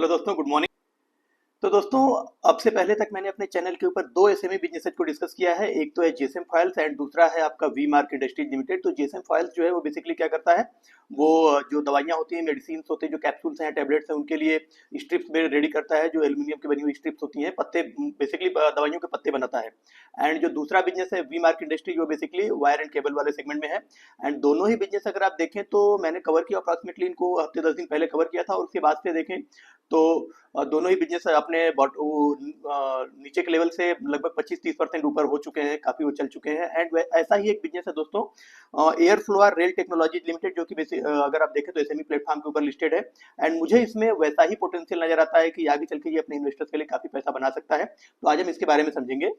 Hello दोस्तों, good morning. तो दोस्तों, अब से पहले तक मैंने अपने चैनल के ऊपर दो एसएमई बिजनेसेस को डिस्कस किया है। एक तो है जेएसएम फाइल्स एंड दूसरा है आपका वी मार्क इंडस्ट्रीज लिमिटेड। तो जेएसएम फाइल्स जो है वो बेसिकली क्या करता है, वो जो दवाइयाँ होती हैं, मेडिसिन होते हैं, जो कैप्सूल्स हैं, टैबलेट्स हैं, उनके लिए स्ट्रिप्स में रेडी करता है, जो एल्यूमिनियम की बनी हुई स्ट्रिप्स होती हैं, पत्ते, बेसिकली दवाइयों के पत्ते बनाता है। एंड जो दूसरा बिजनेस है वी मार्क इंडस्ट्री, जो बेसिकली वायर एंड केबल वाले सेगमेंट में है। एंड दोनों ही बिजनेस अगर आप देखें तो मैंने कवर किया, अप्रॉक्सिमेटली इनको हफ्ते 10 दिन पहले कवर किया था, और उसके बाद से देखें तो दोनों ही बिजनेस अपने नीचे के लेवल से लगभग 25-30% ऊपर हो चुके हैं, काफी वो चल चुके हैं। एंड ऐसा ही एक बिजनेस है दोस्तों, air floor rail technologies limited, जो कि अगर आप देखें तो एसएमई प्लेटफॉर्म के ऊपर लिस्टेड है। एंड मुझे इसमें वैसा ही पोटेंशियल नजर आता है कि आगे चल के ये अपने इन्वेस्टर्स के लिए काफी पैसा बना सकता है। तो आज हम इसके बारे में समझेंगे।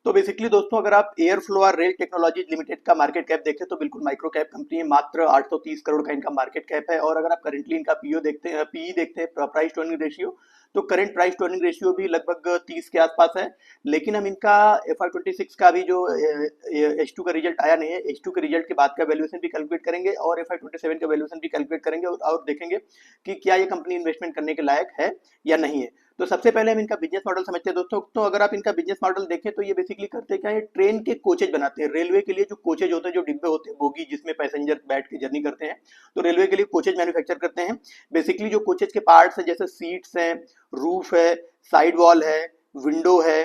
तो बेसिकली दोस्तों, अगर आप air floor rail technologies limited का मार्केट कैप देखें तो बिल्कुल माइक्रो कैप कंपनी है, मात्र 830 करोड़ का इनका मार्केट कैप है। और अगर आप करेंटली इनका पीओ देखते हैं, पीई देखते हैं, प्राइस टू अर्निंग रेशियो, तो current price to earning ratio भी लगभग 30 के आसपास है। लेकिन हम इनका FY26 का भी जो H2 का रिजल्ट आया नहीं है, H2 के रिजल्ट के बाद का वैल्यूएशन भी कैलकुलेट करेंगे और FY27 का वैल्यूएशन भी कैलकुलेट करेंगे, और देखेंगे कि क्या ये कंपनी इन्वेस्टमेंट करने के लायक है या नहीं है। तो सबसे पहले हम इनका बिजनेस मॉडल समझते हैं दोस्तों। तो अगर आप इनका बिजनेस मॉडल देखें तो ये बेसिकली करते क्या है, ट्रेन के कोचेज बनाते हैं। रेलवे के लिए जो कोचेज होते हैं, जो डिब्बे होते हैं, बोगी जिसमें पैसेंजर बैठ के जर्नी करते हैं, तो रेलवे के लिए कोचेज मैन्युफैक्चर करते हैं। बेसिकली जो कोचेज के पार्ट्स हैं, जैसे सीट्स हैं, रूफ है, साइड वॉल है, विंडो है,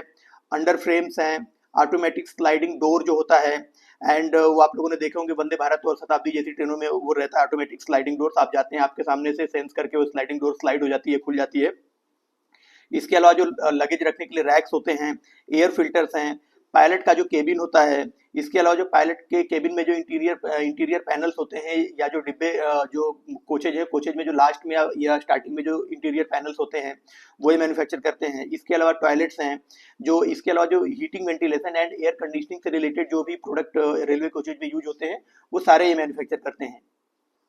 अंडर फ्रेम्स हैं, ऑटोमेटिक स्लाइडिंग डोर जो होता है। एंड वो आप लोगों ने देखे होंगे वंदे भारत और शताब्दी जैसी ट्रेनों में वो रहता है ऑटोमेटिक स्लाइडिंग डोर्स। आप जाते हैं, आपके सामने से सेंस करके वो स्लाइडिंग डोर स्लाइड हो जाती है, खुल जाती है। इसके अलावा जो लगेज रखने के लिए रैक्स होते हैं, एयर फिल्टर्स हैं, पायलट का जो केबिन होता है, इसके अलावा जो पायलट के केबिन में जो इंटीरियर पैनल्स होते हैं, या जो डिब्बे, जो कोचेज है, कोचेज में जो लास्ट में या स्टार्टिंग में जो इंटीरियर पैनल्स होते हैं, वो ही मैन्युफैक्चर करते हैं। इसके अलावा टॉयलेट्स हैं, जो इसके अलावा जो heating, ventilation and air conditioning से रिलेटेड जो भी प्रोडक्ट रेलवे कोचेज में यूज होते हैं, वो सारे ये मैन्युफैक्चर करते हैं।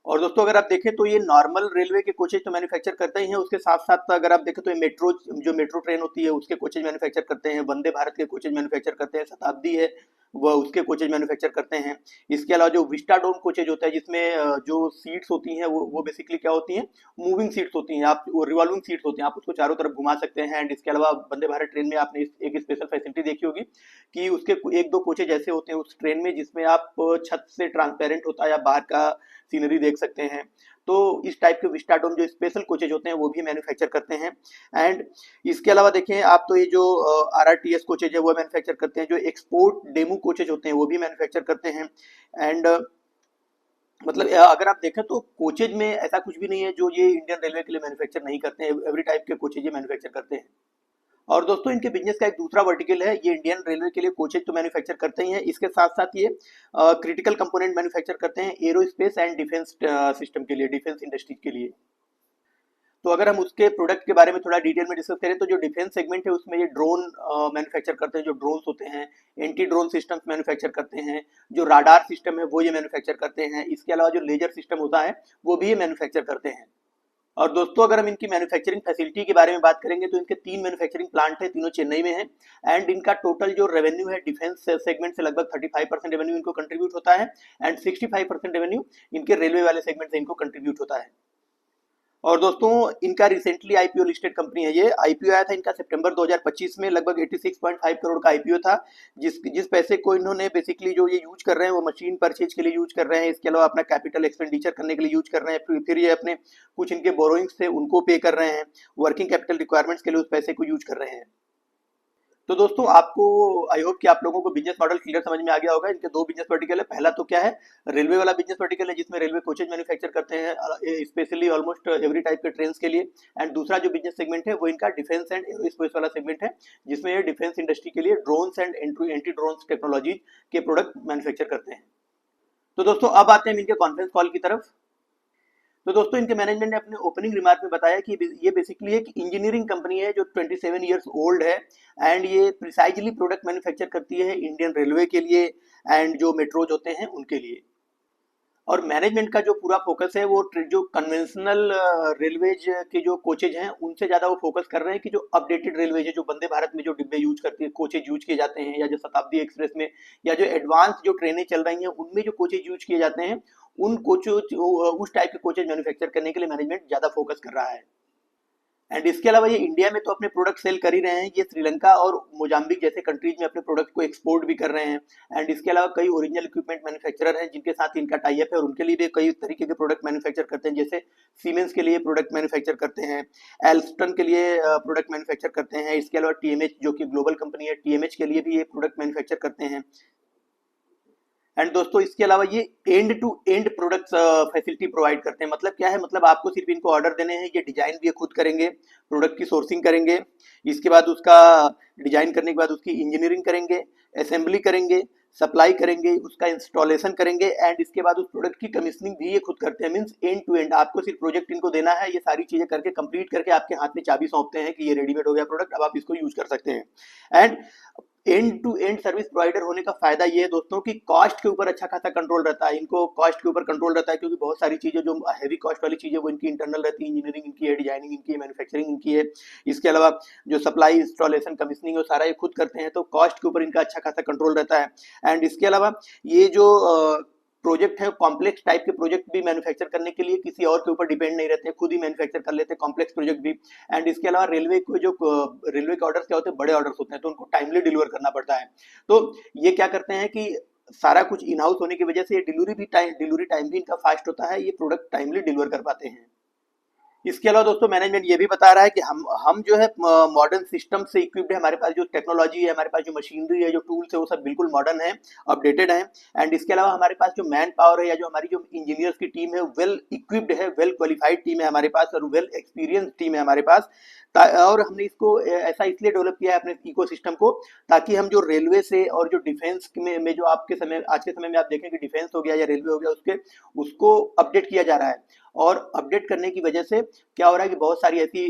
और दोस्तों, अगर आप देखें तो ये नॉर्मल रेलवे के कोचेज तो मैन्युफैक्चर करते ही हैं, उसके साथ साथ अगर आप देखें तो ये मेट्रो, जो मेट्रो ट्रेन होती है, उसके कोचेज मैन्युफैक्चर करते हैं, वंदे भारत के कोचेज मैन्युफैक्चर करते हैं, शताब्दी है वह उसके कोचेज मैन्युफैक्चर करते हैं। इसके अलावा जो विस्टाडोम कोचेज होता है, जिसमें जो सीट्स होती हैं वो बेसिकली क्या होती हैं, मूविंग सीट्स होती हैं, आप वो रिवॉल्विंग सीट्स होती हैं, आप उसको चारों तरफ घुमा सकते हैं। एंड इसके अलावा वंदे भारत ट्रेन में आपने एक स्पेशल फैसिलिटी देखी होगी कि उसके एक दो कोचेज ऐसे होते हैं उस ट्रेन में, जिसमें आप छत से ट्रांसपेरेंट होता है, या बाहर का सीनरी देख सकते हैं। तो इस टाइप के विस्टाडोम जो स्पेशल कोचेज होते हैं वो भी मैन्युफैक्चर करते हैं। एंड इसके अलावा देखें आप तो ये जो RRTS कोचेज है वो मैन्युफैक्चर करते हैं, जो एक्सपोर्ट डेमो कोचेज होते हैं वो भी मैन्युफैक्चर करते हैं। एंड मतलब अगर आप देखें तो कोचेज में ऐसा कुछ भी नहीं है जो ये इंडियन रेलवे के लिए मैन्युफैक्चर नहीं करते हैं, एवरी टाइप के कोचेज ये मैन्युफैक्चर करते हैं। और दोस्तों, इनके बिजनेस का एक दूसरा वर्टिकल है, ये इंडियन रेलवे के लिए कोचेज तो मैन्युफैक्चर करते ही हैं, इसके साथ साथ ये क्रिटिकल कंपोनेंट मैन्युफैक्चर करते हैं एरोस्पेस एंड डिफेंस सिस्टम के लिए, डिफेंस इंडस्ट्रीज के लिए। तो अगर हम उसके प्रोडक्ट के बारे में थोड़ा डिटेल में डिस्कस करें तो जो डिफेंस सेगमेंट है उसमें ये ड्रोन मैन्युफैक्चर करते हैं, जो ड्रोन्स होते हैं, एंटी ड्रोन सिस्टम्स मैन्युफैक्चर करते हैं, जो राडार सिस्टम है वो ये मैन्युफैक्चर करते हैं। इसके अलावा जो लेजर सिस्टम होता है वो भी ये मैन्युफैक्चर करते हैं। और दोस्तों, अगर हम इनकी मैन्युफैक्चरिंग फैसिलिटी के बारे में बात करेंगे तो इनके 3 मैन्युफैक्चरिंग प्लांट है, तीनों चेन्नई में है। एंड इनका टोटल जो रेवेन्यू है डिफेंस सेगमेंट से लगभग 35% रेवेन्यू इनको कंट्रीब्यूट होता है, एंड 65% रेवेन्यू इनके रेलवे वाले सेगमेंट से इनको कंट्रीब्यूट होता है। और दोस्तों, इनका रिसेंटली आईपीओ लिस्टेड कंपनी है। ये आईपीओ आया था इनका सितंबर 2025 में, लगभग 86.5 करोड़ का आईपीओ था। जिस पैसे को इन्होंने बेसिकली जो ये यूज कर रहे हैं वो मशीन परचेज के लिए यूज कर रहे हैं, इसके अलावा अपना कैपिटल एक्सपेंडिचर करने के लिए यूज कर रहे हैं, फिर ये अपने कुछ इनके बोरोइंग्स थे उनको पे कर रहे हैं, वर्किंग कैपिटल रिक्वायरमेंट्स के लिए उस पैसे को यूज कर रहे हैं। तो दोस्तों, आपको, आई होप कि आप लोगों को बिजनेस मॉडल क्लियर समझ में आ गया होगा। इनके दो बिजनेस वर्टिकल है। पहला तो क्या है, रेलवे वाला बिजनेस वर्टिकल है, जिसमें रेलवे कोचेज मैन्युफैक्चर करते हैं स्पेशली ऑलमोस्ट एवरी टाइप के ट्रेन के लिए। एंड दूसरा जो बिजनेस सेगमेंट है वो इनका डिफेंस एंड एरोस्पेस वाला सेगमेंट है, जिसमें ये डिफेंस इंडस्ट्री के लिए drones and anti drones technology के प्रोडक्ट मैन्युफैक्चर करते हैं। तो दोस्तों, अब आते हैं इनके कॉन्फ्रेंस कॉल की तरफ। तो दोस्तों, इनके मैनेजमेंट ने अपने ओपनिंग रिमार्क में बताया कि ये बेसिकली एक इंजीनियरिंग कंपनी है जो 27 ईयर्स ओल्ड है। एंड ये प्रिसाइजली प्रोडक्ट मैन्युफैक्चर करती है इंडियन रेलवे के लिए एंड जो मेट्रोज होते हैं उनके लिए। और मैनेजमेंट का जो पूरा फोकस है वो जो कन्वेंशनल रेलवेज के जो कोचेज हैं उनसे ज़्यादा वो फोकस कर रहे हैं कि जो अपडेटेड रेलवेज है, जो वंदे भारत में जो डिब्बे यूज करती है, कोचेज यूज किए जाते हैं, या जो शताब्दी एक्सप्रेस में, या जो एडवांस जो ट्रेनें चल रही हैं उनमें जो कोचेज यूज किए जाते हैं, उन कोचेज, उस टाइप के कोचेज मैन्युफैक्चर करने के लिए मैनेजमेंट ज़्यादा फोकस कर रहा है। एंड इसके अलावा ये इंडिया में तो अपने प्रोडक्ट सेल कर ही रहे हैं, ये श्रीलंका और मोजाम्बिक जैसे कंट्रीज में अपने प्रोडक्ट को एक्सपोर्ट भी कर रहे हैं। एंड इसके अलावा कई ओरिजिनल इक्विपमेंट मैन्युफैक्चरर हैं जिनके साथ इनका टाई अप है और उनके लिए भी कई तरीके के प्रोडक्ट मैन्युफैक्चर करते हैं, जैसे सीमेंस के लिए प्रोडक्ट मैन्युफैक्चर करते हैं, एल्स्टन के लिए प्रोडक्ट मैन्युफैक्चर करते हैं। इसके अलावा टीएमएच जो कि ग्लोबल कंपनी है, टीएमएच के लिए भी ये प्रोडक्ट मैन्युफैक्चर करते हैं। एंड दोस्तों इसके अलावा ये end to end product facility provide करते हैं। मतलब क्या है, मतलब आपको सिर्फ इनको ऑर्डर देने हैं, ये डिजाइन भी खुद करेंगे, प्रोडक्ट की सोर्सिंग करेंगे, इसके बाद उसका डिजाइन करने के बाद उसकी इंजीनियरिंग करेंगे, असेंबली करेंगे, सप्लाई करेंगे, उसका इंस्टॉलेशन करेंगे एंड इसके बाद उस प्रोडक्ट की कमीशनिंग भी ये खुद करते हैं। मींस एंड टू एंड आपको सिर्फ प्रोजेक्ट इनको देना है, ये सारी चीजें करके कंप्लीट करके आपके हाथ में चाबी सौंपते हैं कि ये रेडीमेड हो गया प्रोडक्ट, अब आप इसको यूज कर सकते हैं। End end to end service provider होने का फायदा ये है दोस्तों कि कॉस्ट के ऊपर अच्छा खासा कंट्रोल रहता है, इनको कॉस्ट के ऊपर कंट्रोल रहता है, क्योंकि बहुत सारी चीजें जो हैवी कॉस्ट वाली चीजें वो इनकी इंटरनल रहती है, इंजीनियरिंग इनकी है, डिजाइनिंग इनकी है, मैन्युफैक्चरिंग इनकी है। इसके अलावा जो सप्लाई, इंस्टॉलेशन, कमीशनिंग वो सारा ये खुद करते हैं, तो कॉस्ट के ऊपर इनका अच्छा खासा कंट्रोल रहता है। एंड इसके अलावा ये जो प्रोजेक्ट है, कॉम्प्लेक्स टाइप के प्रोजेक्ट भी मैन्युफैक्चर करने के लिए किसी और के ऊपर डिपेंड नहीं रहते, खुद ही मैन्युफैक्चर कर लेते हैं कॉम्प्लेक्स प्रोजेक्ट भी। एंड इसके अलावा रेलवे को जो रेलवे के ऑर्डर्स क्या होते हैं, बड़े ऑर्डर्स होते हैं, तो उनको टाइमली डिलीवर करना पड़ता है। तो ये क्या करते हैं कि सारा कुछ इन हाउस होने की वजह से डिलीवरी टाइम भी इनका फास्ट होता है, ये प्रोडक्ट टाइमली डिलीवर कर पाते हैं। इसके अलावा दोस्तों मैनेजमेंट ये भी बता रहा है कि हम जो है मॉडर्न सिस्टम से इक्विप्ड है, हमारे पास जो टेक्नोलॉजी है, हमारे पास जो मशीनरी है, जो टूल्स है, वो सब बिल्कुल मॉडर्न है, अपडेटेड है। एंड इसके अलावा हमारे पास जो मैन पावर है या जो हमारी जो इंजीनियर्स की टीम है, वेल इक्विप्ड है, वेल क्वालिफाइड टीम है हमारे पास और वेल एक्सपीरियंस टीम है हमारे पास। और हमने इसको ऐसा इसलिए डेवलप किया है अपने इकोसिस्टम को, ताकि हम जो रेलवे से और जो डिफेंस में जो आपके समय आज के समय में आप देखें कि डिफेंस हो गया या रेलवे हो गया, उसको अपडेट किया जा रहा है। और अपडेट करने की वजह से क्या हो रहा है कि बहुत सारी ऐसी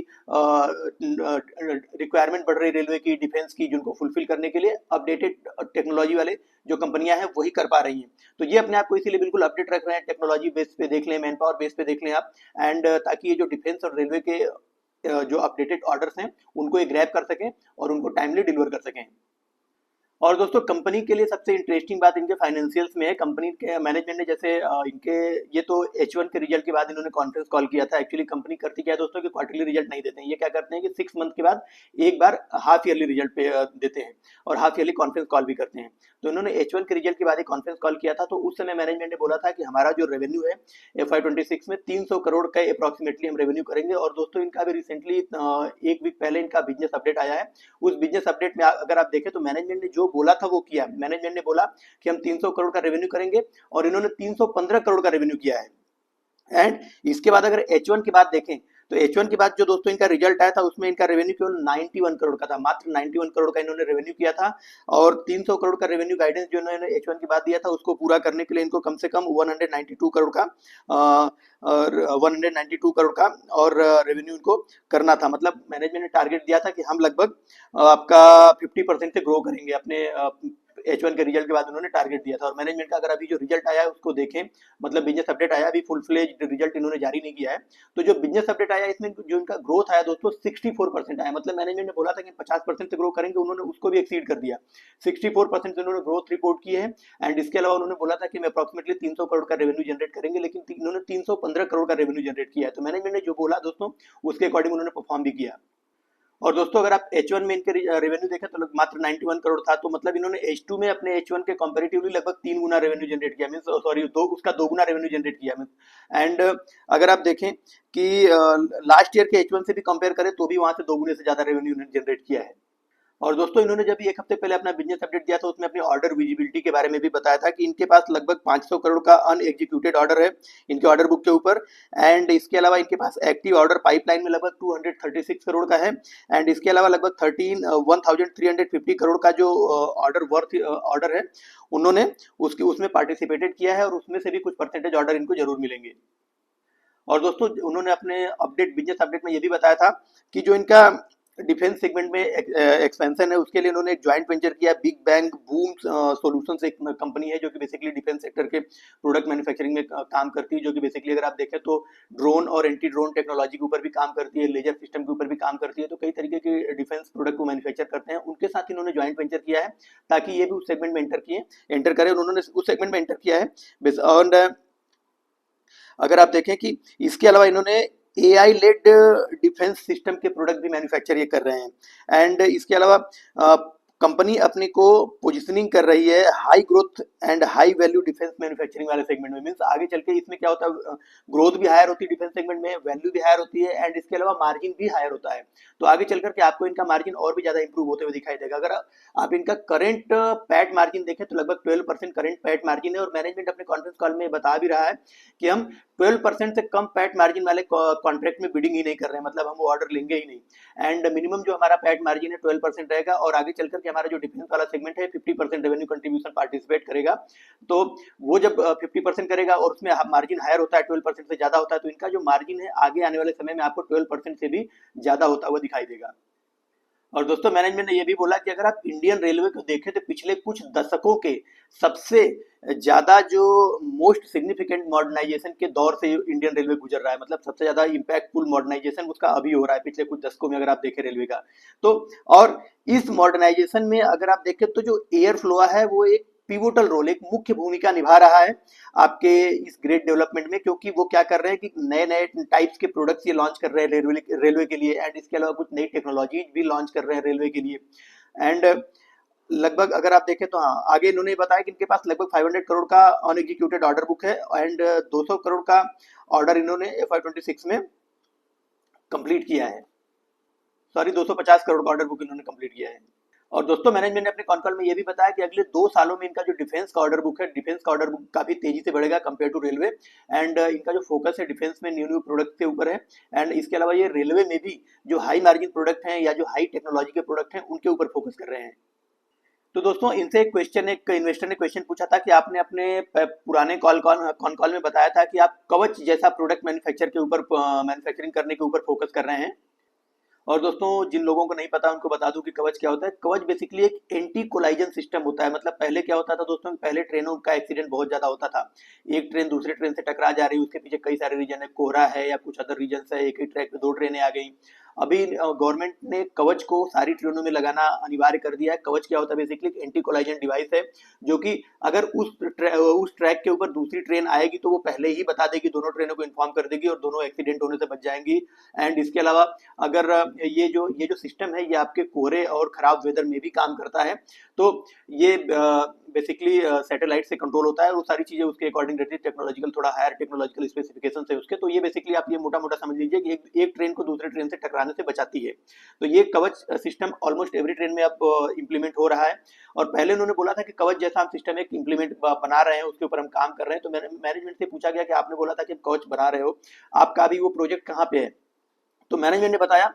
रिक्वायरमेंट बढ़ रही रेलवे की, डिफेंस की, जिनको फुलफिल करने के लिए अपडेटेड टेक्नोलॉजी वाले जो कंपनियां हैं वही कर पा रही हैं। तो ये अपने आप को इसीलिए बिल्कुल अपडेट रख रहे हैं, टेक्नोलॉजी बेस पे देख लें, मैन पावर बेस पे देख लें आप। एंड ताकि ये जो डिफेंस और रेलवे के जो अपडेटेड ऑर्डर्स हैं उनको ये ग्रैब कर सकें और उनको टाइमली डिलीवर कर सकें। और दोस्तों कंपनी के लिए सबसे इंटरेस्टिंग बात इनके फाइनेंशियल्स में है। कंपनी के मैनेजमेंट ने जैसे इनके ये तो H1 के रिजल्ट के बाद इन्होंने कॉन्फ्रेंस कॉल किया था। एक्चुअली कंपनी करती क्या है दोस्तों कि क्वार्टरली रिजल्ट नहीं देते हैं, ये क्या करते हैं कि 6 मंथ के बाद एक बार हाफ ईयरली रिजल्ट पे देते हैं और हाफ ईयरली कॉन्फ्रेंस कॉल भी करते हैं। तो इन्होंने H1 के रिजल्ट के बाद एक कॉन्फ्रेंस कॉल किया था, तो उस समय मैनेजमेंट ने बोला था कि हमारा जो रेवेन्यू है FY26 में 300 करोड़ का अप्रोक्सीमेटली हम रेवेन्यू करेंगे। और दोस्तों इनका भी रिसेंटली एक वीक पहले इनका बिजनेस अपडेट आया है। उस बिजनेस अपडेट में अगर आप देखें तो मैनेजमेंट ने जो बोला था वो किया। मैनेजमेंट ने बोला कि हम 300 करोड़ का रेवेन्यू करेंगे और इन्होंने 315 करोड़ का रेवेन्यू किया है। एंड इसके बाद अगर H1 की बात देखें तो H1 के बाद जो दोस्तों इनका रिजल्ट आया था उसमें इनका रेवेन्यू केवल 91 करोड़ का था, मात्र 91 करोड़ का इन्होंने रेवेन्यू किया था। और 300 करोड़ का रेवेन्यू गाइडेंस जो इन्होंने H1 के बाद दिया था उसको पूरा करने के लिए इनको कम से कम 192 करोड़ का और 192 करोड़ का और रेवेन्यू इनको करना था। मतलब मैनेजमेंट ने टारगेट दिया था कि हम लगभग आपका 50% से ग्रो करेंगे अपने H1 के रिजल्ट के बाद उन्होंने टारगेट दिया था। और मैनेजमेंट का अगर अभी जो रिजल्ट आया है उसको देखें, मतलब बिजनेस अपडेट आया, अभी फुल फ्लेज्ड रिजल्ट इन्होंने जारी नहीं किया है। तो जो बिजनेस अपडेट आया इसमें जो इनका ग्रोथ आया दोस्तों 64% आया। मतलब मैनेजमेंट ने बोला था कि 50% से ग्रो करेंगे, उन्होंने उसको भी एक्सीड कर दिया। 64% इन्होंने ग्रोथ रिपोर्ट की है। एंड इसके अलावा उन्होंने बोला था कि मैं अप्रोक्सीमेटली 300 करोड़ का रेवेन्यू जनरेट करेंगे, लेकिन इन्होंने 315 करोड़ का रेवेन्यू जनरेट किया है। तो मैनेजमेंट ने जो बोला दोस्तों उसके अकॉर्डिंग उन्होंने परफॉर्म भी किया। और दोस्तों अगर आप H1 में इनके रेवेन्यू देखें तो मात्र 91 करोड़ था, तो मतलब इन्होंने H2 में अपने H1 के कंपैरेटिवली लगभग 3 गुना रेवेन्यू जनरेट किया, मींस सॉरी उसका 2 गुना रेवेन्यू जनरेट किया। एंड अगर आप देखें कि लास्ट ईयर के H1 से भी कंपेयर करें तो भी वहां से 2 गुने से ज्यादा रेवेन्यू जनरेट किया है। और दोस्तों इन्होंने जब एक हफ्ते पहले अपना बिजनेस अपडेट दिया था उसमें अपनी ऑर्डर विजिबिलिटी के बारे में भी बताया था कि इनके पास लगभग 500 करोड़ का अनएग्जीक्यूटेड ऑर्डर है इनके ऑर्डर बुक के ऊपर। एंड इसके अलावा इनके पास एक्टिव ऑर्डर पाइपलाइन में लगभग 236 करोड़ का है। एंड इसके अलावा लगभग 1350 करोड़ का जो ऑर्डर है उन्होंने उसमें पार्टिसिपेटेड किया है और उसमें से भी कुछ परसेंटेज ऑर्डर इनको जरूर मिलेंगे। और दोस्तों उन्होंने अपने बिजनेस अपडेट में ये भी बताया था कि जो इनका डिफेंस सेगमेंट में एक्सपेंशन है उसके लिए उन्होंने एक ज्वाइंट वेंचर किया। बिग बैंग बूम सॉल्यूशंस एक कंपनी है जो कि बेसिकली डिफेंस सेक्टर के प्रोडक्ट मैन्युफैक्चरिंग में काम करती है, जो कि बेसिकली अगर आप देखें तो ड्रोन और एंटी ड्रोन टेक्नोलॉजी के ऊपर भी काम करती है, लेजर सिस्टम के ऊपर भी काम करती है। तो कई तरीके के डिफेंस प्रोडक्ट को मैन्युफैक्चर करते हैं, उनके साथ इन्होंने ज्वाइंट वेंचर किया है ताकि ये भी उस सेगमेंट में एंटर करें। उन्होंने उस सेगमेंट में एंटर किया है। और अगर आप देखें कि इसके अलावा इन्होंने एआई लेड डिफेंस सिस्टम के प्रोडक्ट भी मैन्युफैक्चर ये कर रहे हैं। एंड इसके अलावा कंपनी अपने को पोजिशनिंग कर रही है high growth and high value defence manufacturing वाले सेगमेंट में। मीन्स आगे चल के इसमें क्या होता है, ग्रोथ भी हायर होती है डिफेंस सेगमेंट में, वैल्यू भी हायर होती है, एंड इसके अलावा मार्जिन भी हायर होता है। तो आगे चल करके आपको इनका मार्जिन और भी ज्यादा इंप्रूव होते हुए दिखाई देगा। अगर आप इनका करंट पैट मार्जिन देखें तो लगभग 12% करंट पैट मार्जिन है, और मैनेजमेंट अपने कॉन्फ्रेंस कॉल में बता भी रहा है कि हम 12% से कम पैट मार्जिन वाले कॉन्ट्रैक्ट में बिडिंग ही नहीं कर रहे हैं, मतलब हम वो ऑर्डर लेंगे ही नहीं। एंड मिनिमम जो हमारा पैट मार्जिन है 12% रहेगा, और आगे चल करके हमारा जो डिफेंस वाला सेगमेंट है 50% रेवेन्यू कंट्रीब्यूशन पार्टिसिपेट करेगा। तो वो जब 50% करेगा और उसमें मार्जिन हायर होता है, 12% से ज्यादा होता है, तो इनका जो मार्जिन है आगे आने वाले समय में आपको 12% से भी ज्यादा होता हुआ दिखाई देगा। और दोस्तों मैनेजमेंट ने यह भी बोला कि अगर आप इंडियन रेलवे को देखें तो पिछले कुछ दशकों के सबसे ज्यादा जो मोस्ट सिग्निफिकेंट मॉडर्नाइजेशन के दौर से इंडियन रेलवे गुजर रहा है, मतलब सबसे ज्यादा इंपैक्टफुल मॉडर्नाइजेशन उसका अभी हो रहा है पिछले कुछ दशकों में, अगर आप देखें रेलवे का तो। और इस मॉडर्नाइजेशन में अगर आप देखें तो जो एयर फ्लो है वो एक पिवोटल रोल, एक मुख्य भूमिका निभा रहा है आपके इस ग्रेट डेवलपमेंट में, क्योंकि वो क्या कर रहे हैं कि नए नए टाइप्स के प्रोडक्ट्स ये लॉन्च कर रहे हैं रेलवे के लिए, एंड इसके अलावा कुछ नई टेक्नोलॉजीज भी लॉन्च कर रहे हैं रेलवे के लिए। एंड लगभग अगर आप देखें तो हाँ, आगे इन्होंने बताया कि इनके पास लगभग 500 करोड़ का अनएग्जीक्यूटेड ऑर्डर बुक है, एंड 200 करोड़ का ऑर्डर इन्होंने FY26 में कंप्लीट किया है। सॉरी, 250 करोड़ का ऑर्डर बुक इन्होंने कंप्लीट किया है। और दोस्तों मैनेजमेंट ने अपने कॉन कॉल में ये भी बताया कि अगले 2 सालों में इनका जो डिफेंस का ऑर्डर बुक है, डिफेंस का ऑर्डर बुक काफी तेजी से बढ़ेगा कंपेयर टू रेलवे। एंड इनका जो फोकस है डिफेंस में न्यू न्यू प्रोडक्ट के ऊपर है, एंड इसके अलावा ये रेलवे में भी जो हाई मार्जिन प्रोडक्ट हैं या जो हाई टेक्नोलॉजी के प्रोडक्ट हैं उनके ऊपर फोकस कर रहे हैं। तो दोस्तों इनसे एक इन्वेस्टर ने क्वेश्चन पूछा था कि आपने अपने पुराने कॉन कॉल में बताया था कि आप कवच जैसा प्रोडक्ट मैन्युफैक्चरिंग करने के ऊपर फोकस कर रहे हैं। और दोस्तों जिन लोगों को नहीं पता उनको बता दूं कि कवच क्या होता है। कवच बेसिकली एक एंटी कोलाइजन सिस्टम होता है। मतलब पहले क्या होता था दोस्तों, पहले ट्रेनों का एक्सीडेंट बहुत ज्यादा होता था, एक ट्रेन दूसरे ट्रेन से टकरा जा रही है, उसके पीछे कई सारे रीजन है, कोहरा है या कुछ अदर रीजन है, एक ही ट्रैक पे 2 ट्रेनें आ गई। अभी गवर्नमेंट ने कवच को सारी ट्रेनों में लगाना अनिवार्य कर दिया है। कवच क्या होता है, बेसिकली एंटी कोलाइजन डिवाइस है, जो कि अगर उस ट्रैक के ऊपर दूसरी ट्रेन आएगी तो वो पहले ही बता देगी, दोनों ट्रेनों को इन्फॉर्म कर देगी और दोनों एक्सीडेंट होने से बच जाएंगी। एंड इसके अलावा अगर ये जो सिस्टम है ये आपके कोहरे और खराब वेदर में भी काम करता है। तो ये बेसिकली सैटेलाइट से कंट्रोल होता है, और वो सारी चीजें उसके अकॉर्डिंग रहती है, टेक्नोलॉजिकल थोड़ा हायर टेक्नोलॉजिकल स्पेसिफिकेशन है उसके। तो ये बेसिकली आप ये मोटा मोटा समझ लीजिए कि एक ट्रेन को दूसरे ट्रेन से टकराने से बचाती है। तो ये कवच सिस्टम ऑलमोस्ट एवरी ट्रेन में अब इम्प्लीमेंट हो रहा है। और पहले उन्होंने बोला था कि कवच जैसा हम सिस्टम एक इम्प्लीमेंट बना रहे हैं, उसके ऊपर हम काम कर रहे हैं। तो मैनेजमेंट से पूछा गया कि आपने बोला था कि कवच बना रहे हो, आपका अभी वो प्रोजेक्ट कहाँ पे है। तो मैनेजमेंट ने बताया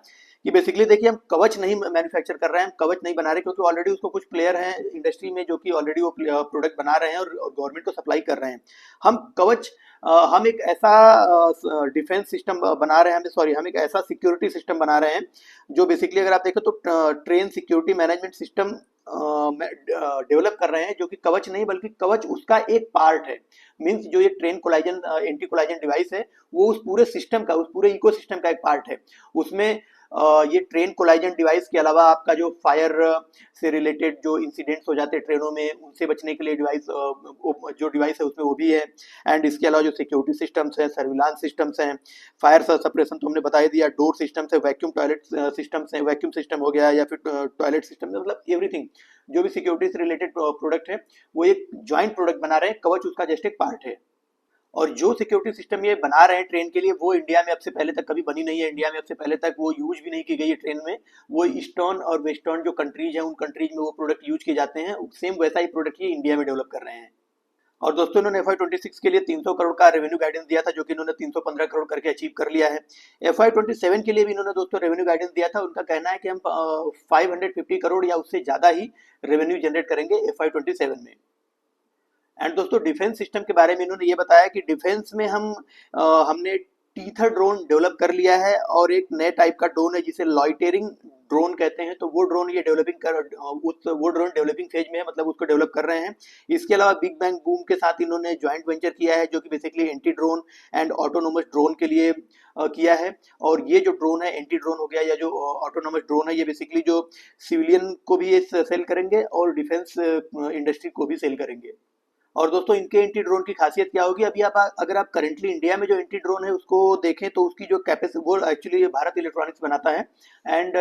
कि बेसिकली देखिए हम कवच नहीं मैन्युफैक्चर कर रहे हैं, हम कवच नहीं बना रहे, क्योंकि ऑलरेडी उसको कुछ प्लेयर हैं इंडस्ट्री में जो कि ऑलरेडी वो प्रोडक्ट बना रहे हैं और गवर्नमेंट को सप्लाई कर रहे हैं। हम कवच हम एक ऐसा डिफेंस सिस्टम बना रहे हैं, हम एक ऐसा सिक्योरिटी सिस्टम बना रहे हैं जो बेसिकली अगर आप देखें तो train security management system develop कर रहे हैं, जो कि कवच नहीं बल्कि कवच उसका एक पार्ट है। मींस जो ये train collision anti collision device है वो उस पूरे सिस्टम का, उस पूरे इकोसिस्टम का एक पार्ट है। उसमें ये ट्रेन कोलाइजन डिवाइस के अलावा आपका जो फायर से रिलेटेड जो इंसिडेंट्स हो जाते हैं ट्रेनों में, उनसे बचने के लिए डिवाइस जो डिवाइस है उसमें वो भी है। एंड इसके अलावा जो सिक्योरिटी सिस्टम्स हैं, सर्विलांस सिस्टम्स हैं, फायर सप्रेशन तो हमने बता ही दिया, डोर सिस्टम्स है, वैक्यूम टॉयलेट सिस्टम्स हैं, वैक्यूम सिस्टम हो गया या फिर टॉयलेट सिस्टम, मतलब एवरीथिंग जो भी सिक्योरिटी से रिलेटेड प्रोडक्ट है वो एक ज्वाइंट प्रोडक्ट बना रहे हैं, कवच उसका जस्ट एक पार्ट है। और जो सिक्योरिटी सिस्टम ये बना रहे हैं ट्रेन के लिए वो इंडिया में अब से पहले तक कभी बनी नहीं है, इंडिया में अब से पहले तक वो यूज भी नहीं की गई है ट्रेन में। वो ईस्टर्न और वेस्टर्न जो कंट्रीज हैं उन कंट्रीज में वो प्रोडक्ट यूज किए जाते हैं, सेम वैसा ही प्रोडक्ट ये इंडिया में डेवलप कर रहे हैं। और दोस्तों इन्होंने FY26 के लिए 300 करोड़ का रेवेन्यू गाइडेंस दिया था, जो कि इन्होंने 315 करोड़ करके अचीव कर लिया है। FY27 के लिए भी इन्होंने दोस्तों रेवेन्यू गाइडेंस दिया था, उनका कहना है कि हम 550 करोड़ या उससे ज्यादा ही रेवेन्यू जनरेट करेंगे FY27 में। एंड दोस्तों डिफेंस सिस्टम के बारे में इन्होंने ये बताया कि डिफेंस में हमने टीथर ड्रोन डेवलप कर लिया है, और एक नए टाइप का ड्रोन है जिसे लॉइटेरिंग ड्रोन कहते हैं। तो वो ड्रोन ये वो ड्रोन डेवलपिंग फेज में है, मतलब उसको डेवलप कर रहे हैं। इसके अलावा बिग बैंग बूम के साथ इन्होंने ज्वाइंट वेंचर किया है, जो कि basically anti drone and autonomous drone के लिए किया है। और ये जो ड्रोन है एंटी ड्रोन हो गया या जो ऑटोनोमस ड्रोन है, ये बेसिकली जो सिविलियन को भी ये सेल करेंगे और डिफेंस इंडस्ट्री को भी सेल करेंगे। और दोस्तों इनके एंटी ड्रोन की खासियत क्या होगी, अभी आप अगर आप करेंटली इंडिया में जो एंटी ड्रोन है उसको देखें तो उसकी जो कैपेसिटी वो एक्चुअली भारत इलेक्ट्रॉनिक्स बनाता है। एंड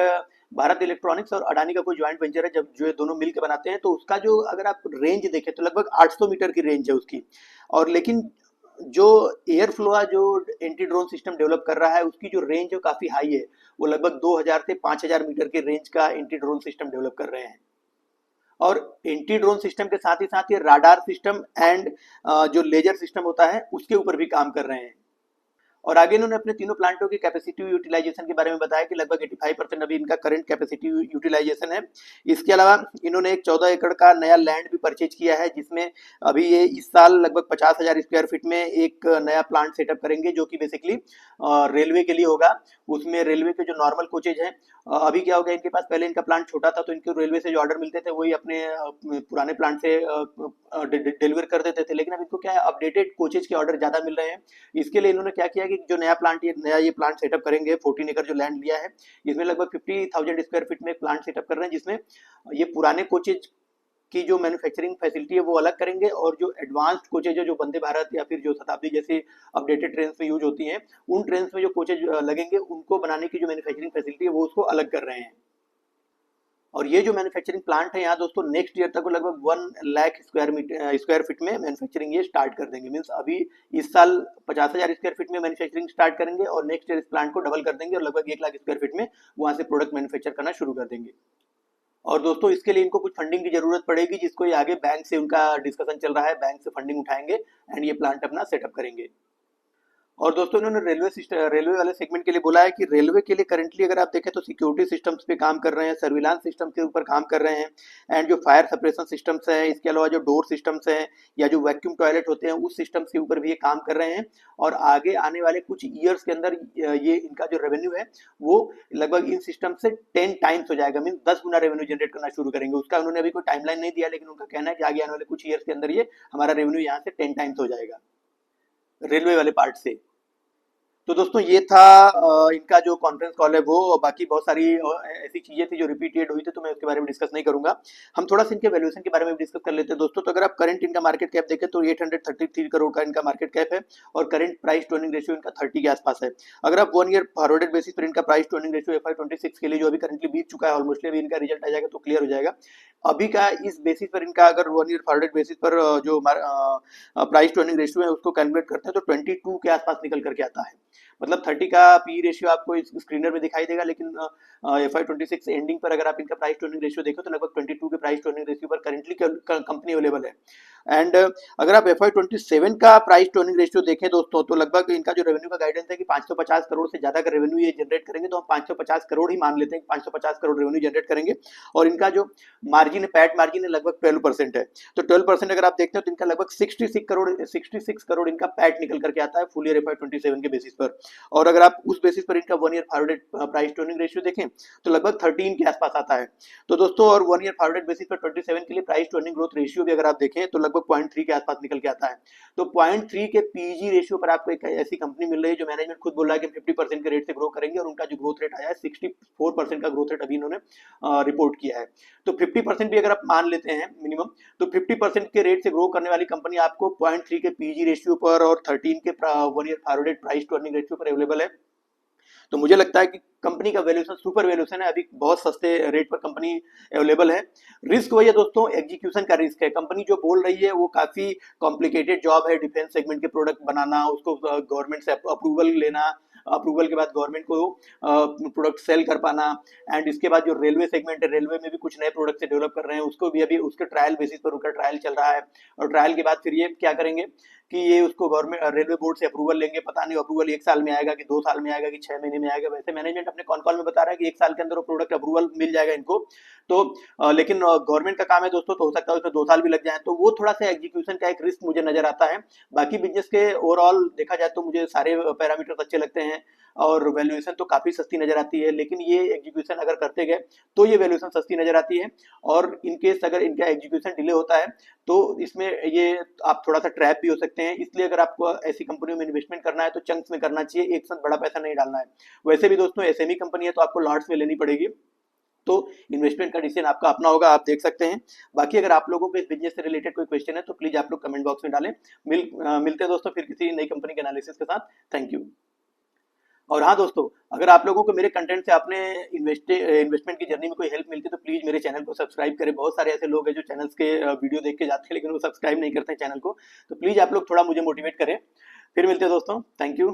भारत इलेक्ट्रॉनिक्स और अडानी का कोई ज्वाइंट वेंचर है, जब जो ये दोनों मिलकर बनाते हैं, तो उसका जो अगर आप रेंज देखें तो लगभग 800 मीटर की रेंज है उसकी। और लेकिन जो एयर फ्लोआ जो एंटी ड्रोन सिस्टम डेवलप कर रहा है उसकी जो रेंज है काफी हाई है, वो लगभग 2000 से 5000 मीटर के रेंज का एंटी ड्रोन सिस्टम डेवलप कर रहे हैं। और एंटी ड्रोन सिस्टम के साथ ही साथ ये राडार सिस्टम एंड जो लेजर सिस्टम होता है उसके ऊपर भी काम कर रहे हैं। और आगे इन्होंने अपने तीनों प्लांटों की कैपेसिटी यूटिलाइजेशन के बारे में बताया कि लगभग 85% अभी इनका करंट कैपेसिटी यूटिलाइजेशन है। इसके अलावा इन्होंने एक 14 एकड़ का नया लैंड भी परचेज किया है, जिसमें अभी ये इस साल लगभग 50,000 स्क्वायर फीट में एक नया प्लांट सेटअप करेंगे, जो कि बेसिकली रेलवे के लिए होगा। उसमें रेलवे के जो नॉर्मल कोचेज हैं, अभी क्या हो गया इनके पास, पहले इनका प्लांट छोटा था तो इनके रेलवे से जो ऑर्डर मिलते थे वही अपने पुराने प्लांट से डिलीवर कर देते थे, लेकिन अब इनको क्या है, अपडेटेड कोचेज के ऑर्डर ज्यादा मिल रहे हैं। इसके लिए इन्होंने क्या किया कि जो नया ये प्लांट सेटअप करेंगे, 14 एकड़ जो लैंड लिया है, इसमें लगभग 50,000 स्क्वायर फीट में एक प्लांट सेटअप कर रहे हैं, जिसमें ये पुराने कोचेज की जो मैन्युफैक्चरिंग फैसिलिटी है वो अलग करेंगे, और जो एडवांस्ड कोचेज है जो वंदे भारत या फिर जो शताब्दी जैसे अपडेटेड ट्रेन में यूज होती हैं, उन ट्रेन में जो कोचेज लगेंगे उनको बनाने की जो मैन्युफैक्चरिंग फैसिलिटी है वो उसको अलग कर रहे हैं। और ये जो मैन्युफैक्चरिंग प्लांट है यहाँ दोस्तों नेक्स्ट ईयर तक लगभग 1 लाख स्क्वायर फीट में मैन्युफैक्चरिंग ये स्टार्ट कर देंगे। मीन्स अभी इस साल 50,000 स्क्वायर फीट में मैन्युफैक्चरिंग स्टार्ट करेंगे और नेक्स्ट ईयर इस प्लांट को डबल कर देंगे और लगभग 1 लाख स्क्वायर फीट में वहां से प्रोडक्ट मैन्युफैक्चर करना शुरू कर देंगे। और दोस्तों इसके लिए इनको कुछ फंडिंग की जरूरत पड़ेगी, जिसको ये आगे बैंक से उनका डिस्कशन चल रहा है, बैंक से फंडिंग उठाएंगे एंड ये प्लांट अपना सेटअप करेंगे। और दोस्तों इन्होंने रेलवे वाले सेगमेंट के लिए बोला है कि रेलवे के लिए करंटली अगर आप देखें तो सिक्योरिटी सिस्टम्स पे काम कर रहे हैं, सर्विलांस सिस्टम के ऊपर काम कर रहे हैं, एंड जो फायर सप्रेशन सिस्टम्स हैं, इसके अलावा जो डोर सिस्टम्स हैं या जो वैक्यूम टॉयलेट होते हैं उस सिस्टम्स के ऊपर भी ये काम कर रहे हैं। और आगे आने वाले कुछ ईयर्स के अंदर ये इनका जो रेवेन्यू है वो लगभग इन सिस्टम से 10 टाइम्स हो जाएगा, मीन 10 गुना रेवेन्यू जनरेट करना शुरू करेंगे। उसका उन्होंने अभी कोई टाइमलाइन नहीं दिया, लेकिन उनका कहना है कि आगे आने वाले कुछ ईयर्स के अंदर ये हमारा रेवेन्यू यहाँ से 10 टाइम्स हो जाएगा रेलवे वाले पार्ट से। तो दोस्तों ये था इनका जो कॉन्फ्रेंस कॉल है वो, बाकी बहुत सारी ऐसी चीजें थी जो रिपीटेड हुई थी तो मैं उसके बारे में डिस्कस नहीं करूंगा। हम थोड़ा सा इनके वैल्यूएशन के बारे में डिस्कस कर लेते हैं दोस्तों। तो अगर आप करंट इनका मार्केट कैप देखें तो 833 करोड़ का इनका मार्केट कैप है और current price to earning ratio इनका 30 के आसपास है। अगर आप 1 ईयर फॉरवर्डेड बेसिस पर इनका price to earning ratio FY26 के लिए जो अभी करंटली बीत चुका है ऑलमोस्टली, अभी इनका रिजल्ट आ जाएगा तो क्लियर हो जाएगा। अभी का इस बेसिस पर इनका अगर 1 ईयर फॉरवर्डेड बेसिस पर जो प्राइस टू अर्निंग रेशियो है उसको कैलकुलेट करते हैं तो 22 के आसपास निकल करके आता है। मतलब 30 का पी रेशियो आपको इस स्क्रीनर में दिखाई देगा, लेकिन FY26 एंडिंग पर अगर आप इनका प्राइस टू अर्निंग रेशियो देखो तो लगभग 22 के प्राइस टू अर्निंग रेशियो पर करेंटली कंपनी अवेलेबल है। एंड अगर आप FY27 का प्राइस टू अर्निंग रेशियो देखें दोस्तों तो लगभग इनका जो रेवेन्यू का गाइडेंस है कि 550 करोड़ से ज्यादा का रेवेन्यू ये जनरेट करेंगे, तो हम 550 करोड़ ही मान लेते हैं, 550 करोड़ रेवेन्यू जनरेट करेंगे। और इनका जो मार्जिन है, पैट मार्जिन है, लगभग 12% है। तो 12% अगर आप देखते हो तो इनका लगभग 66 करोड़ इनका पैट निकल करके आता है फुल ईयर FY27 के बेसिस पर। और अगर आप उस बेसिस पर इनका 1 year forwarded price to earning ratio देखें तो लगभग 13 के आसपास आता है। तो दोस्तों और 1 ईयर फॉरवर्डेड बेसिस पर 27 के लिए price to earning growth ratio भी अगर आप देखें तो लगभग 0.3 के आसपास निकल के आता है। तो 0.3 के पीजी रेशियो पर आपको एक ऐसी कंपनी मिल रही है जो मैनेजमेंट खुद बोल रहा है कि 50% के रेट से ग्रो करेंगे, और उनका जो ग्रोथ रेट आया है 64% का ग्रोथ रेट अभी इन्होंने रिपोर्ट किया है। तो 50% भी अगर आप मान लेते हैं मिनिमम, तो 50% के रेट से ग्रो करने वाली कंपनी आपको 0.3 के पीजी रेशियो पर और 13 के 1 year forwarded price to earning ratio पर अवेलेबल है। तो मुझे लगता है कि कंपनी का वैल्यूएशन सुपर वैल्यूएशन है, अभी बहुत सस्ते रेट पर कंपनी अवेलेबल है। रिस्क वही है दोस्तों, एग्जीक्यूशन का रिस्क है। कंपनी जो बोल रही है वो काफी कॉम्प्लिकेटेड जॉब है, डिफेंस सेगमेंट के प्रोडक्ट बनाना, उसको गवर्नमेंट से अप्रूवल लेना, अप्रूवल के बाद गवर्नमेंट को प्रोडक्ट सेल कर पाना, एंड इसके बाद जो रेलवे सेगमेंट है, रेलवे में भी कुछ नए प्रोडक्ट से डेवलप कर रहे हैं, उसको भी अभी उसके ट्रायल बेसिस पर उनका ट्रायल चल रहा है। और ट्रायल के बाद फिर ये क्या करेंगे कि ये उसको गवर्नमेंट रेलवे बोर्ड से अप्रूवल लेंगे। पता नहीं अप्रूवल 1 साल में आएगा कि 2 साल में आएगा कि 6 महीने में आएगा। वैसे मैनेजमेंट अपने कॉन कॉल में बता रहा है कि 1 साल के अंदर वो प्रोडक्ट अप्रूवल मिल जाएगा इनको। तो लेकिन गवर्नमेंट का काम है दोस्तों, तो हो सकता है उसमें 2 साल भी लग जाए, तो वो थोड़ा सा एग्जीक्यूशन का एक रिस्क मुझे नजर आता है। बाकी बिजनेस के ओवरऑल देखा जाए तो मुझे सारे पैरामीटर्स अच्छे लगते हैं और वैल्यूएशन तो काफी सस्ती नजर आती है, लेकिन ये एग्जीक्यूशन अगर करते गए तो ये वैल्यूएशन सस्ती नजर आती है। और इनकेस अगर इनका एग्जीक्यूशन डिले होता है तो इसमें ये आप थोड़ा सा ट्रैप भी हो सकते हैं। इसलिए अगर आपको ऐसी कंपनियों में इन्वेस्टमेंट करना है तो चंक्स में करना चाहिए, एक साथ बड़ा पैसा नहीं डालना है। वैसे भी दोस्तों एसएमई कंपनी है तो आपको लॉट्स में लेनी पड़ेगी। तो इन्वेस्टमेंट का डिसीजन आपका अपना होगा, आप देख सकते हैं। बाकी अगर आप लोगों को इस बिजनेस से रिलेटेड कोई क्वेश्चन है तो प्लीज आप लोग कमेंट बॉक्स में डालें। मिलते हैं दोस्तों फिर किसी नई कंपनी के एनालिसिस के साथ। Thank you. और हाँ दोस्तों, अगर आप लोगों को मेरे कंटेंट से आपने इन्वेस्टमेंट की जर्नी में कोई हेल्प मिलती है तो प्लीज मेरे चैनल को सब्सक्राइब करें। बहुत सारे ऐसे लोग हैं जो चैनल्स के वीडियो देख के जाते हैं लेकिन वो सब्सक्राइब नहीं करते हैं चैनल को, तो प्लीज आप लोग थोड़ा मुझे मोटिवेट करें। फिर मिलते हैं दोस्तों, थैंक यू।